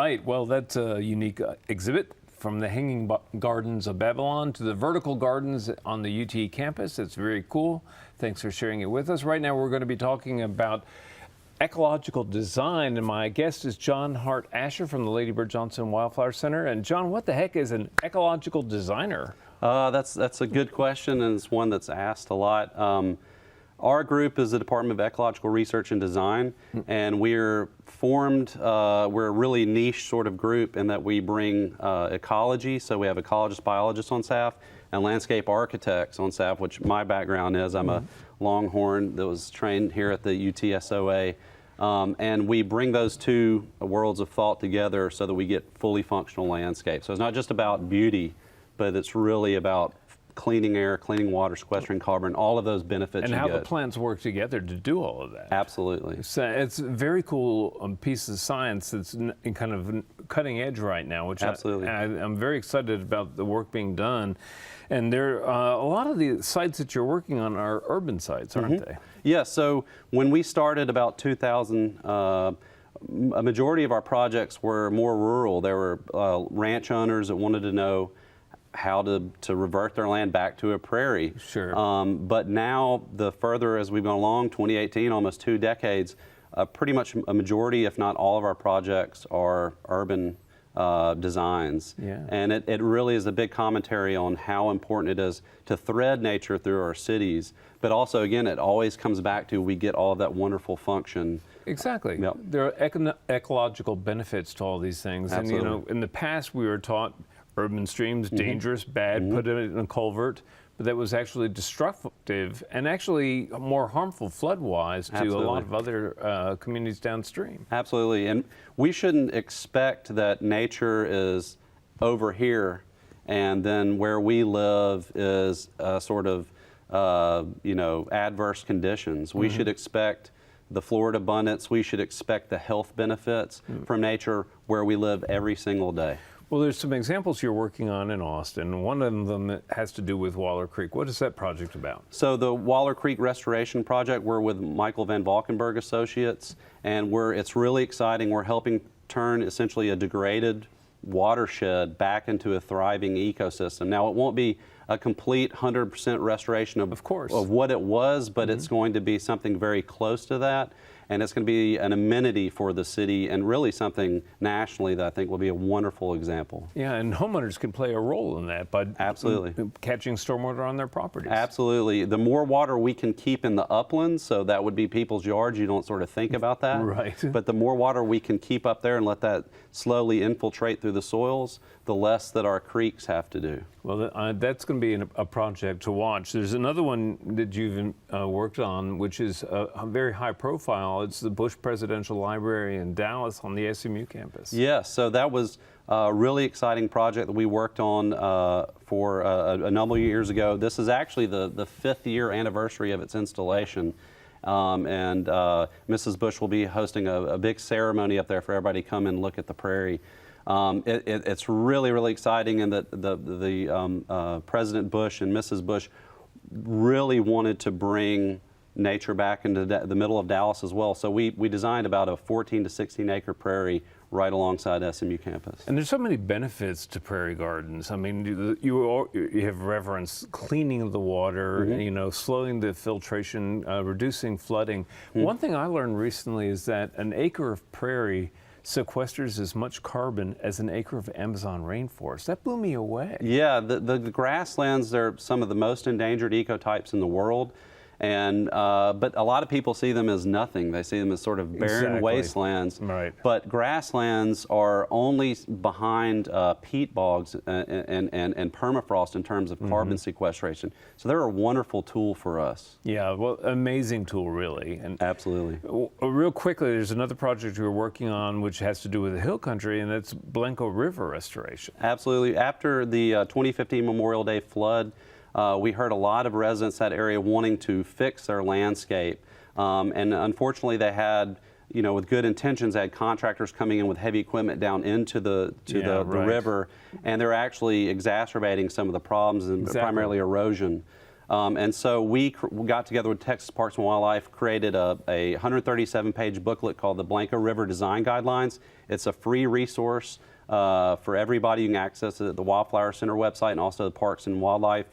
right. Well, that's a unique exhibit from the Hanging Gardens of Babylon to the vertical gardens on the UT campus. It's very cool. Thanks for sharing it with us. Right now, we're going to be talking about ecological design, and my guest is John Hart Asher from the Lady Bird Johnson Wildflower Center. And John, what the heck is an ecological designer? That's a good question, and it's one that's asked a lot. Our group is the Department of Ecological Research and Design, and we're formed, we're a really niche sort of group in that we bring ecology, so we have ecologists, biologists on staff, and landscape architects on staff, which my background is. I'm a Longhorn that was trained here at the UTSOA, and we bring those two worlds of thought together so that we get fully functional landscapes. So it's not just about beauty, but it's really about cleaning air, cleaning water, sequestering carbon, all of those benefits. And how the plants work together to do all of that. Absolutely. So it's a very cool piece of science that's kind of cutting edge right now, which Absolutely. I'm very excited about the work being done. And there, a lot of the sites that you're working on are urban sites, aren't they? Yeah, so when we started about 2000, a majority of our projects were more rural. There were ranch owners that wanted to know how to revert their land back to a prairie. Sure. But now, the further as we've gone along, 2018, almost 2 decades, pretty much a majority, if not all of our projects are urban designs. Yeah. And it really is a big commentary on how important it is to thread nature through our cities. But also, again, it always comes back to we get all of that wonderful function. Exactly. Yep. There are ecological benefits to all these things. Absolutely. And, in the past we were taught urban streams, dangerous, bad, put it in a culvert, but that was actually destructive and actually more harmful flood-wise to a lot of other communities downstream. Absolutely, and we shouldn't expect that nature is over here and then where we live is sort of, adverse conditions. We should expect the Florida abundance, we should expect the health benefits from nature where we live every single day. Well, there's some examples you're working on in Austin. One of them has to do with Waller Creek. What is that project about? So the Waller Creek Restoration Project, we're with Michael Van Valkenburg Associates, and it's really exciting. We're helping turn essentially a degraded watershed back into a thriving ecosystem. Now, it won't be a complete 100% restoration of what it was, but it's going to be something very close to that. And it's going to be an amenity for the city and really something nationally that I think will be a wonderful example. Yeah, and homeowners can play a role in that by Absolutely. Catching stormwater on their properties. Absolutely. The more water we can keep in the uplands, so that would be people's yards, you don't sort of think about that. Right. But the more water we can keep up there and let that slowly infiltrate through the soils, the less that our creeks have to do. Well, that's going to be a project to watch. There's another one that you've worked on, which is a very high profile. It's the Bush Presidential Library in Dallas on the SMU campus. Yes, so that was a really exciting project that we worked on for a number of years ago. This is actually the 5th year anniversary of its installation. And Mrs. Bush will be hosting a big ceremony up there for everybody to come and look at the prairie. It's really, really exciting, and that the President Bush and Mrs. Bush really wanted to bring nature back into the middle of Dallas as well. So we designed about a 14 to 16 acre prairie right alongside SMU campus. And there's so many benefits to prairie gardens. I mean, you have referenced cleaning the water, slowing the filtration, reducing flooding. One thing I learned recently is that an acre of prairie sequesters as much carbon as an acre of Amazon rainforest. That blew me away. Yeah, the grasslands, they're some of the most endangered ecotypes in the world. And but a lot of people see them as nothing. They see them as sort of barren wastelands. Right. But grasslands are only behind peat bogs and permafrost in terms of carbon sequestration. So they're a wonderful tool for us. Yeah, well, amazing tool, really. And absolutely. Real quickly, there's another project you're working on which has to do with the hill country, and that's Blanco River restoration. Absolutely. After the 2015 Memorial Day flood, we heard a lot of residents in that area wanting to fix their landscape. And unfortunately, they had, with good intentions, they had contractors coming in with heavy equipment down into the river, and they're actually exacerbating some of the problems, and primarily erosion. And so we got together with Texas Parks and Wildlife, created a 137-page booklet called the Blanco River Design Guidelines. It's a free resource for everybody. You can access it at the Wildflower Center website and also the Parks and Wildlife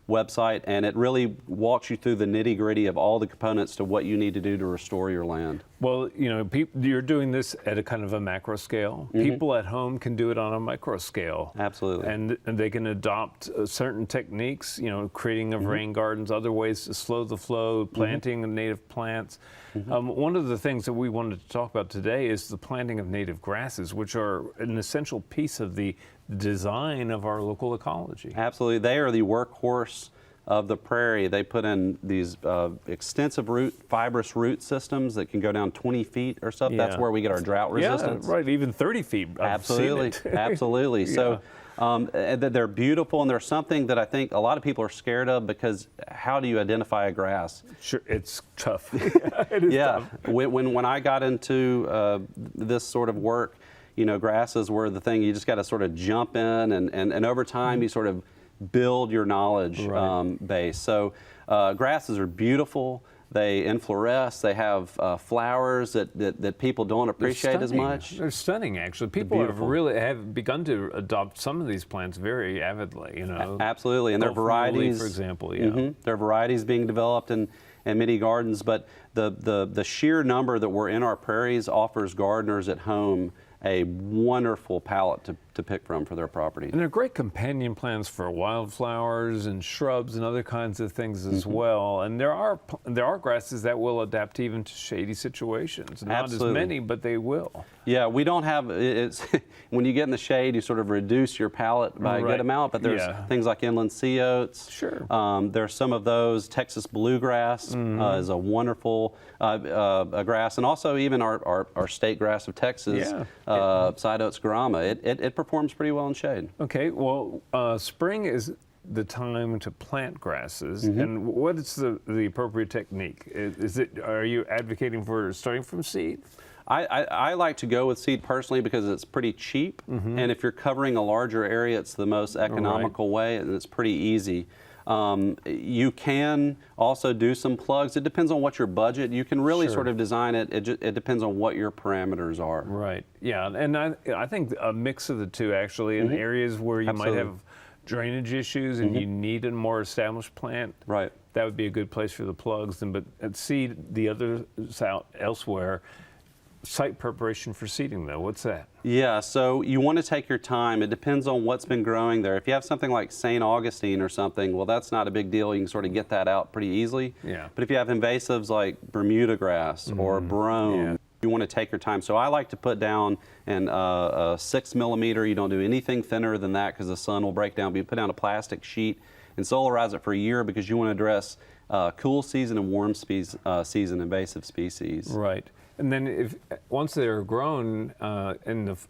website, and it really walks you through the nitty-gritty of all the components to what you need to do to restore your land. Well, you know, you're doing this at a kind of a macro scale. People at home can do it on a micro scale. Absolutely. And they can adopt certain techniques, you know, creating of rain gardens, other ways to slow the flow, planting of native plants. One of the things that we wanted to talk about today is the planting of native grasses, which are an essential piece of the design of our local ecology. Absolutely. They are the workhorse of the prairie. They put in these extensive fibrous root systems that can go down 20 feet or so. That's where we get our drought resistance. Yeah, right, even 30 feet. Absolutely, absolutely. So they're beautiful, and they're something that I think a lot of people are scared of, because how do you identify a grass? Sure, it's tough. It is tough. When I got into this sort of work, you know, grasses were the thing. You just got to sort of jump in, and over time you sort of build your knowledge base. So grasses are beautiful. They infloresce. They have flowers that people don't appreciate as much. They're stunning, actually. People have begun to adopt some of these plants very avidly. You know, absolutely, and there are varieties, for example. There are varieties being developed in many gardens, but the sheer number that were in our prairies offers gardeners at home a wonderful palette to pick from for their property. And they're great companion plants for wildflowers and shrubs and other kinds of things as well. And there are grasses that will adapt even to shady situations. Not as many, but they will. Yeah, we don't have, when you get in the shade, you sort of reduce your palette by a good amount, but there's things like inland sea oats. Sure. There's some of those. Texas bluegrass is a wonderful a grass, and also even our state grass of Texas, Psidotes garama. It performs pretty well in shade. Okay, well, spring is the time to plant grasses, and what is the appropriate technique? Are you advocating for starting from seed? I like to go with seed personally because it's pretty cheap, and if you're covering a larger area, it's the most economical way, and it's pretty easy. You can also do some plugs. It depends on what your budget. You can really sort of design it. It depends on what your parameters are. Right. Yeah, and I think a mix of the two, actually, in areas where you might have drainage issues and you need a more established plant. Right. That would be a good place for the plugs. But at seed, the other elsewhere. Site preparation for seeding, though, what's that? Yeah, so you want to take your time. It depends on what's been growing there. If you have something like St. Augustine or something, well, that's not a big deal. You can sort of get that out pretty easily. Yeah. But if you have invasives like Bermuda grass or brome, you want to take your time. So I like to put down a 6 millimeter. You don't do anything thinner than that because the sun will break down. But you put down a plastic sheet and solarize it for a year because you want to address cool season and warm season invasive species. Right. And then once they're grown,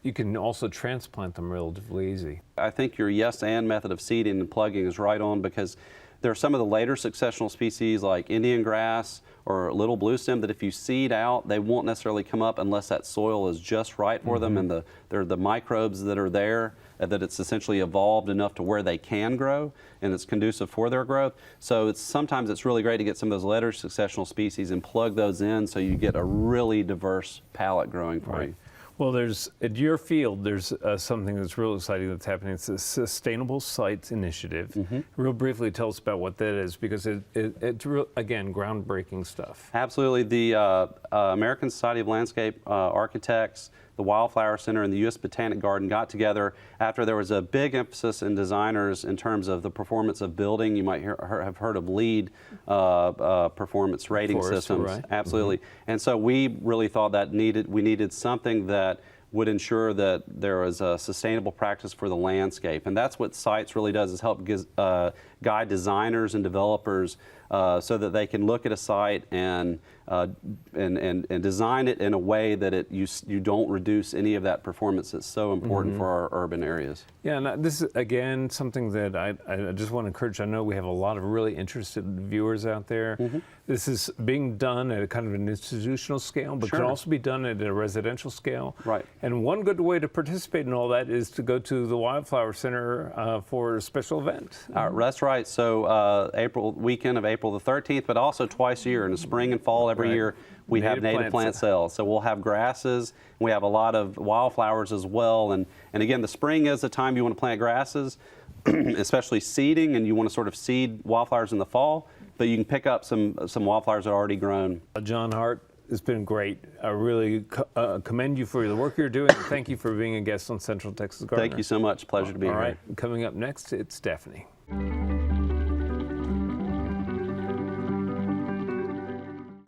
you can also transplant them relatively easy. I think your yes and method of seeding and plugging is right on, because there are some of the later successional species like Indian grass or little blue stem that if you seed out, they won't necessarily come up unless that soil is just right for them, and the microbes that are there, that it's essentially evolved enough to where they can grow and it's conducive for their growth. So sometimes it's really great to get some of those later successional species and plug those in so you get a really diverse palette growing for you. Well, at your field, there's something that's real exciting that's happening. It's a Sustainable Sites Initiative. Real briefly, tell us about what that is, because it's again, groundbreaking stuff. Absolutely. The American Society of Landscape Architects, the Wildflower Center, and the U.S. Botanic Garden got together after there was a big emphasis in designers in terms of the performance of building. You might have heard of LEED performance rating systems. Right. Absolutely. And so we really thought that we needed something that would ensure that there was a sustainable practice for the landscape. And that's what SITES really does, is help guide designers and developers so that they can look at a site and design it in a way that you don't reduce any of that performance that's so important for our urban areas. Yeah, and this is, again, something that I just want to encourage. I know we have a lot of really interested viewers out there. This is being done at a kind of an institutional scale, but can also be done at a residential scale. Right. And one good way to participate in all that is to go to the Wildflower Center for a special event. That's right. right. So April weekend of April the 13th, but also twice a year in the spring and fall every Right. year we have native plant sales. So we'll have grasses. We have a lot of wildflowers as well. And again, the spring is the time you want to plant grasses, especially seeding, and you want to sort of seed wildflowers in the fall. But you can pick up some wildflowers that are already grown. John Hart, it's been great. I really commend you for the work you're doing. Thank you for being a guest on Central Texas Gardener. Thank you so much. Pleasure to be here. All right, coming up next, it's Stephanie.